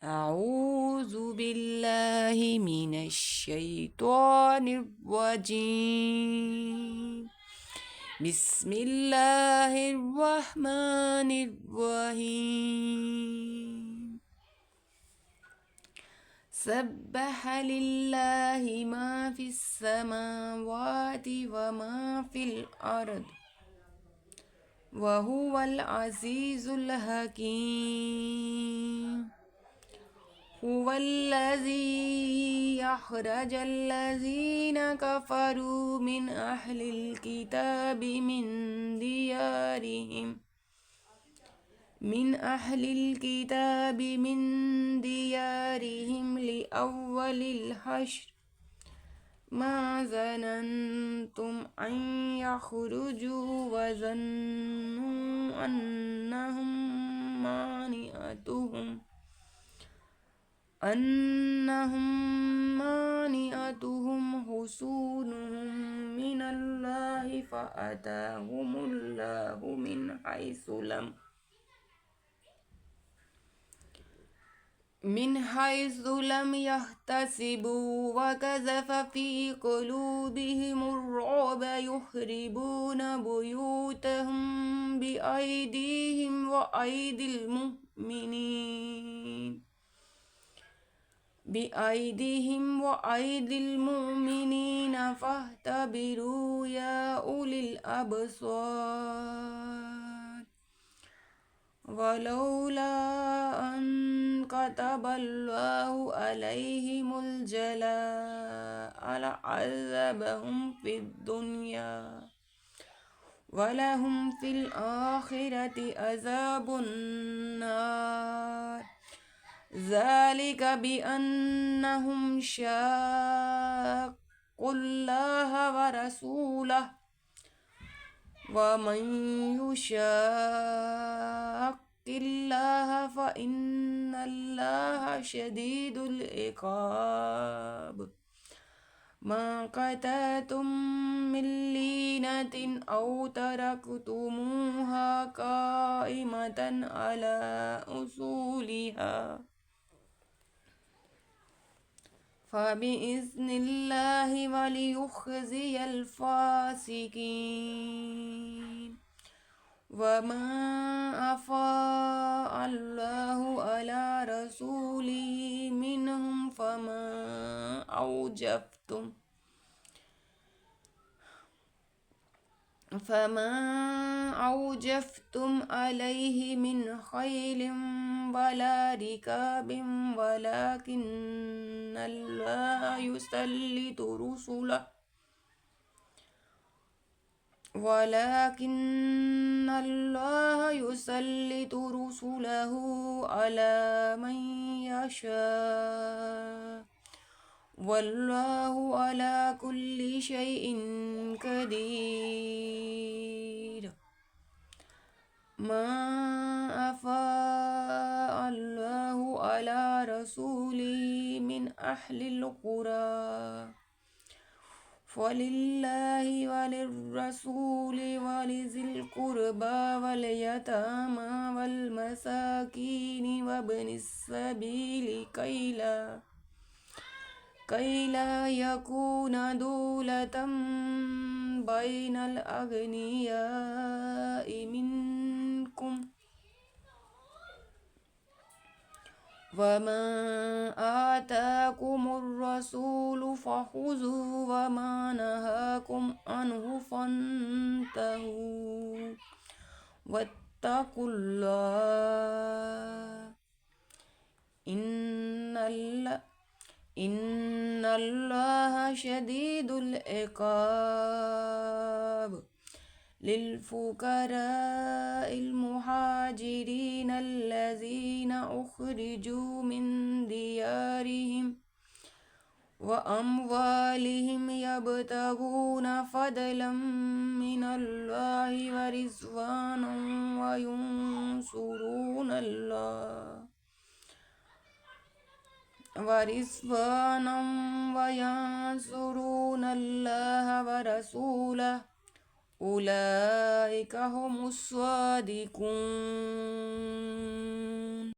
أعوذ بالله من الشيطان الرجيم. بسم الله الرحمن الرحيم. سبح لله ما في السماوات وما في الأرض وهو العزيز الحكيم. هو الذي أخرج الذين كفروا من أهل الكتاب من ديارهم لأول الحشر ما ظننتم أن يخرجوا وظنوا أنهم مانعتهم حصونهم من الله فأتاهم الله من حيث لم يحتسبوا وقذف في قلوبهم الرعب يخربون بيوتهم بأيديهم وأيدي المؤمنين فاعتبروا يا أولي الأبصار. ولولا أن كتب الله عليهم الجلاء لعذبهم في الدنيا ولهم في الآخرة عذاب النار. ذلك بأنهم شاقوا الله ورسوله ومن يشاق الله فإن الله شديد العقاب. ما قطعتم من لينة أو تركتموها قائمة على أصولها فبإذن الله وليخزي الفاسقين. وما أفاء الله على رسوله منهم فما أوجفتم عليه من خيل ولا ركاب ولكن الله يسلط رسله على من يشاء والله على كل شيء قدير. ما أفاء الله على رسوله من أهل القرى فلله وللرسول ولذي القربى واليتامى والمساكين وابن السبيل كي لا يكون دولة بين الأغنياء منكم. وما آتاكم الرسول فخذوه وما نهاكم عنه فانتهوا واتقوا الله إن الله شديد العقاب. للفقراء المهاجرين الذين أخرجوا من ديارهم وأموالهم يبتغون فضلا من الله ورضوانا وينصرون الله ورسوله أولئك هم الصادقون.